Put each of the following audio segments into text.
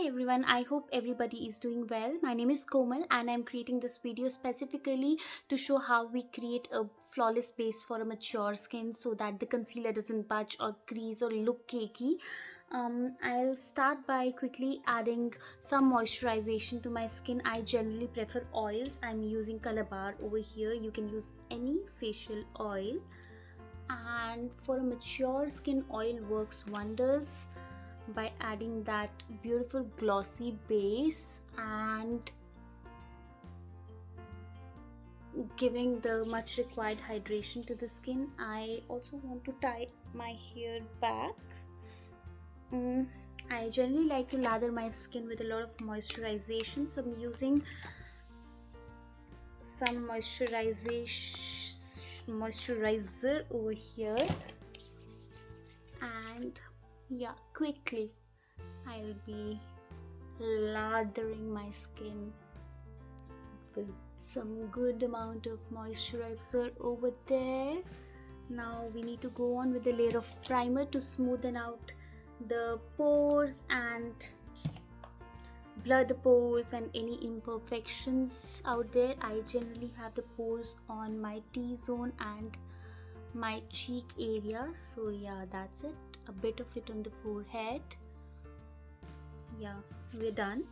everyone, I hope everybody is doing well. My name is Komal and I'm creating this video specifically to show how we create a flawless base for a mature skin so that the concealer doesn't budge or crease or look cakey. I'll start by quickly adding some moisturization to my skin. I generally prefer oils. I'm using Colorbar over here. You can use any facial oil. And for a mature skin, oil works wonders by adding that beautiful glossy base and giving the much required hydration to the skin. I also want to tie my hair back. I generally like to lather my skin with a lot of moisturization, so I'm using some moisturizer over here, and yeah, quickly I'll be lathering my skin with some good amount of moisturizer over there. Now we need to go on with the layer of primer to smoothen out the pores and blur the pores and any imperfections out there. I generally have the pores on my T-zone and my cheek area, so yeah, that's it. A bit of it on the forehead. Yeah, we're done.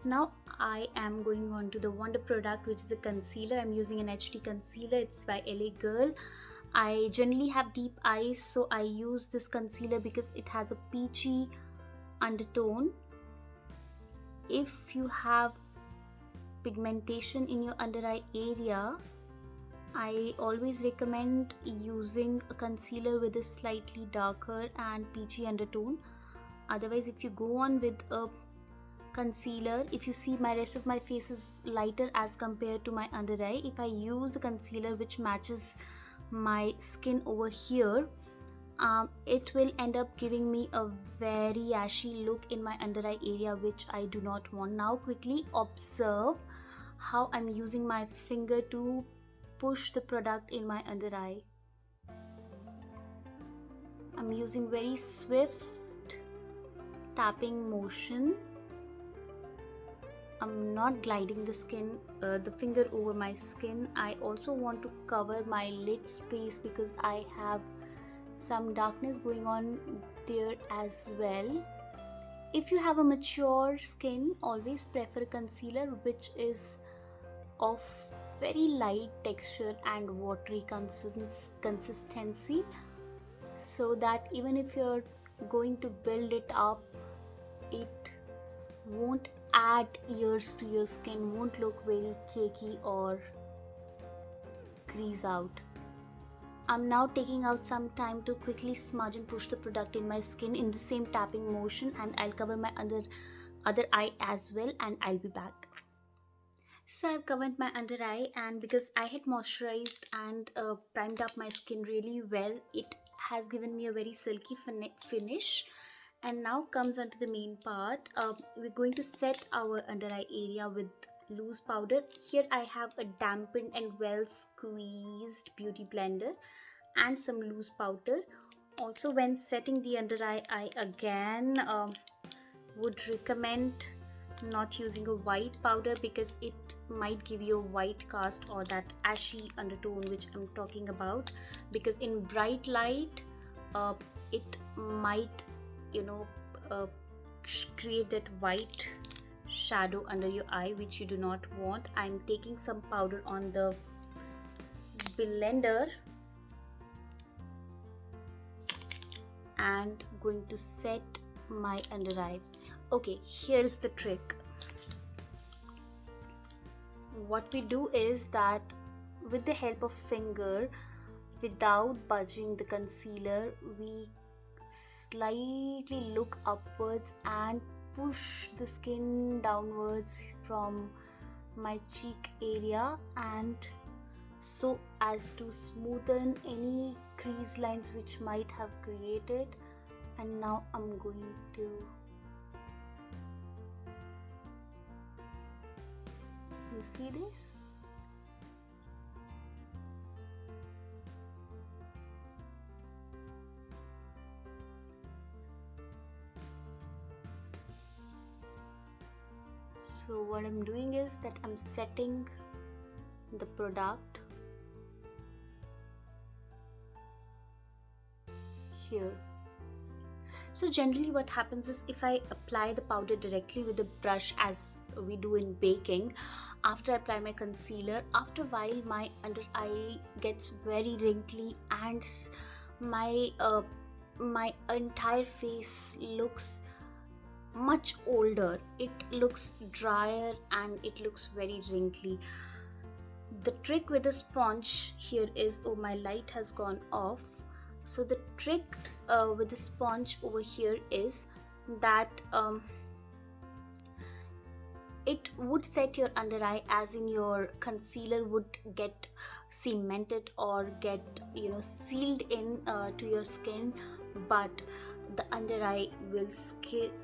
Now I am going on to the wonder product, which is a concealer. I'm using an HD concealer. It's by LA Girl. I generally have deep eyes, so I use this concealer because it has a peachy undertone. If you have pigmentation in your under eye area, I always recommend using a concealer with a slightly darker and peachy undertone. Otherwise, if you go on with a concealer, if you see my rest of my face is lighter as compared to my under eye, if I use a concealer which matches my skin over here, it will end up giving me a very ashy look in my under eye area, which I do not want. Now quickly observe how I'm using my finger to push the product in my under eye. I'm using very swift tapping motion. I'm not gliding the finger over my skin. I also want to cover my lid space because I have some darkness going on there as well. If you have a mature skin, always prefer a concealer which is of very light texture and watery consistency, so that even if you're going to build it up, it won't add years to your skin, won't look very cakey or crease out. I'm now taking out some time to quickly smudge and push the product in my skin in the same tapping motion, and I'll cover my other eye as well, and I'll be back. So I've covered my under eye, and because I had moisturized and primed up my skin really well, it has given me a very silky finish. And now comes onto the main part. We're going to set our under eye area with loose powder. Here I have a dampened and well squeezed beauty blender and some loose powder. Also, when setting the under eye, I again would recommend not using a white powder because it might give you a white cast or that ashy undertone which I'm talking about, because in bright light it might create that white shadow under your eye, which you do not want. I'm taking some powder on the blender and going to set my under eye. Okay, here's the trick. What we do is that with the help of finger, without budging the concealer, we slightly look upwards and push the skin downwards from my cheek area, and so as to smoothen any crease lines which might have created. And now I'm going to you see this? So what I'm doing is that I'm setting the product here. So generally what happens is, if I apply the powder directly with the brush as we do in baking, after I apply my concealer, after a while my under eye gets very wrinkly and my entire face looks much older. It looks drier and it looks very wrinkly. The trick with the sponge here is, oh, my light has gone off. So the trick with the sponge over here is that it would set your under eye, as in your concealer would get cemented or get, you know, sealed in to your skin, but the under eye will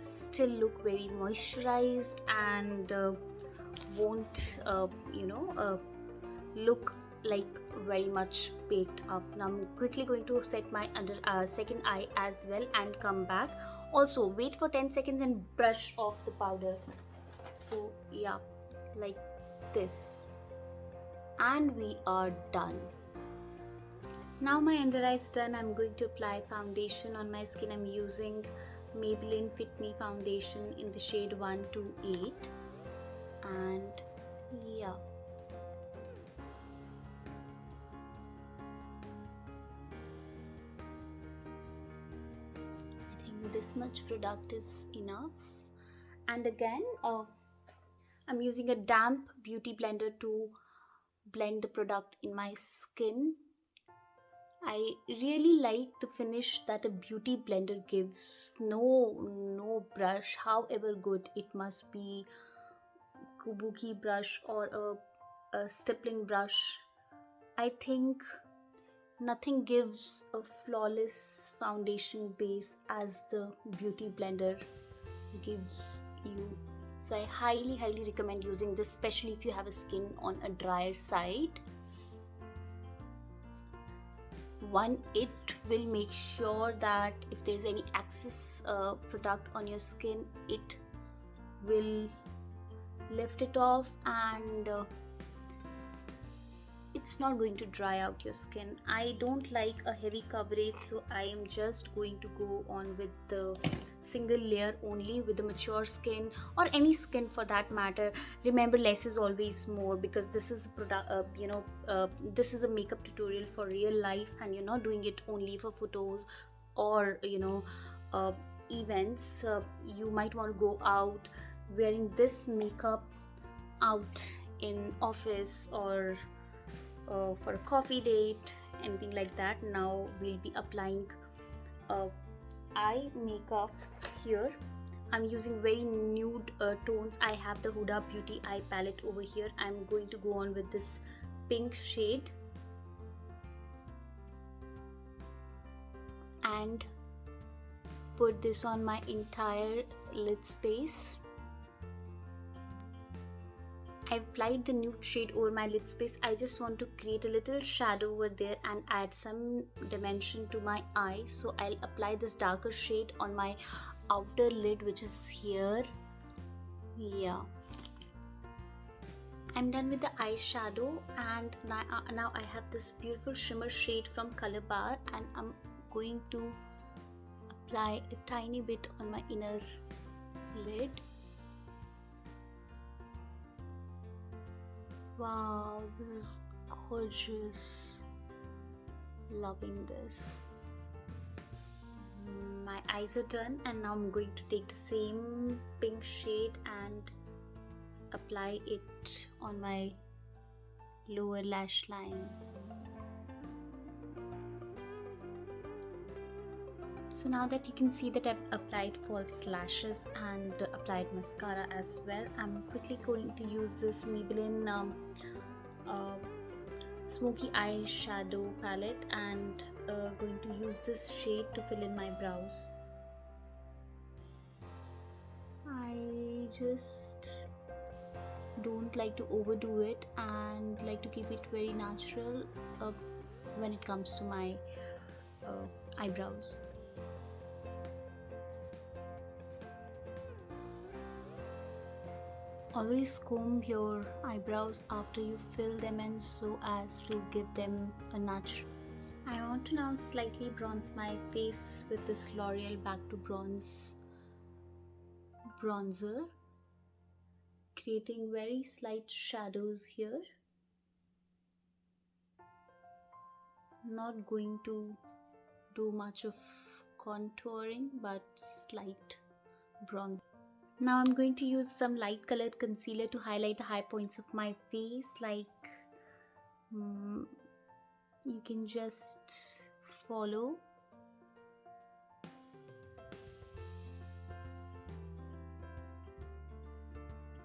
still look very moisturized and won't look like very much baked up. Now I'm quickly going to set my second eye as well and come back. Also wait for 10 seconds and brush off the powder. So yeah, like this, and we are done. Now my under eye is done. I'm going to apply foundation on my skin. I'm using Maybelline Fitme foundation in the shade 128, and yeah, I think this much product is enough. And again, I'm using a damp beauty blender to blend the product in my skin. I really like the finish that a beauty blender gives. No brush, however good it must be, kabuki brush or a stippling brush, I think nothing gives a flawless foundation base as the beauty blender gives you. So I highly recommend using this, especially if you have a skin on a drier side. One, it will make sure that if there's any excess product on your skin, it will lift it off, and it's not going to dry out your skin. I don't like a heavy coverage, so I am just going to go on with the single layer only with the mature skin, or any skin for that matter. Remember, less is always more, because this is this is a makeup tutorial for real life, and you're not doing it only for photos or events. You might want to go out wearing this makeup out in office or for a coffee date, anything like that. Now we'll be applying eye makeup here. I'm using very nude tones. I have the Huda Beauty Eye Palette over here. I'm going to go on with this pink shade and put this on my entire lid space. I applied the nude shade over my lid space. I just want to create a little shadow over there and add some dimension to my eye. So I'll apply this darker shade on my outer lid, which is here. Yeah. I'm done with the eyeshadow, and now I have this beautiful shimmer shade from Colorbar, and I'm going to apply a tiny bit on my inner lid. Wow, this is gorgeous. Loving this. My eyes are done, and now I'm going to take the same pink shade and apply it on my lower lash line. So now that you can see that I've applied false lashes and applied mascara as well, I'm quickly going to use this Maybelline smoky eyeshadow palette, and going to use this shade to fill in my brows. I just don't like to overdo it and like to keep it very natural when it comes to my eyebrows. Always comb your eyebrows after you fill them in so as to give them a natural. I want to now slightly bronze my face with this L'Oreal Back to Bronze bronzer, creating very slight shadows here. Not going to do much of contouring but slight bronze. Now I'm going to use some light colored concealer to highlight the high points of my face, like you can just follow.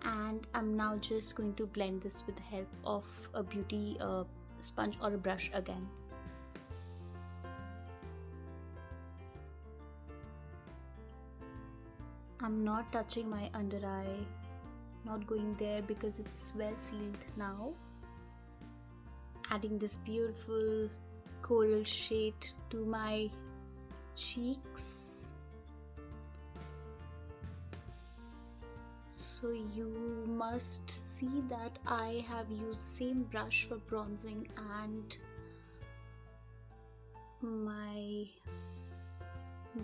And I'm now just going to blend this with the help of a beauty sponge or a brush again. I'm not touching my under eye, not going there because it's well sealed now. Adding this beautiful coral shade to my cheeks. So you must see that I have used same brush for bronzing and my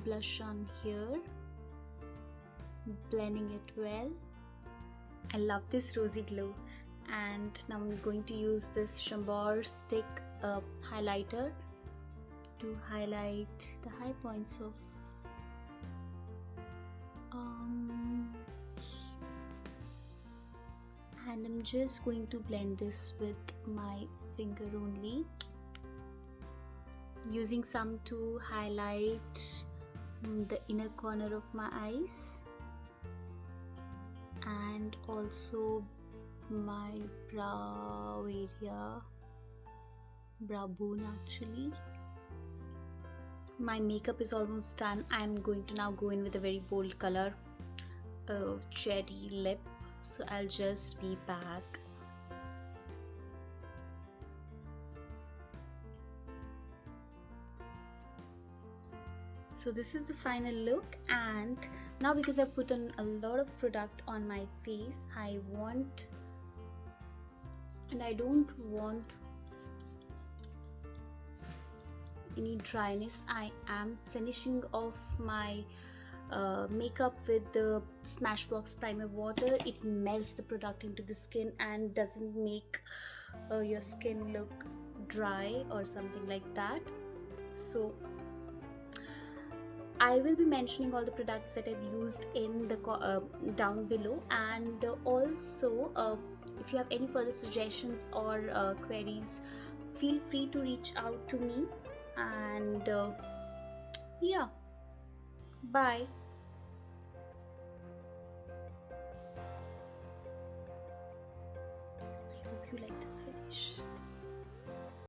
blush on here, blending it well. I love this rosy glow. And now I'm going to use this Chambor stick highlighter to highlight the high points of and I'm just going to blend this with my finger only, using some to highlight the inner corner of my eyes and also my brow area, brow bone actually. My makeup is almost done. I'm going to now go in with a very bold color, cherry lip, so I'll just be back. So this is the final look, and now because I've put on a lot of product on my face, I don't want any dryness. I am finishing off my makeup with the Smashbox primer water. It melts the product into the skin and doesn't make your skin look dry or something like that. So I will be mentioning all the products that I've used in the down below, and also if you have any further suggestions or queries, feel free to reach out to me. And yeah, bye. I hope you like this finish.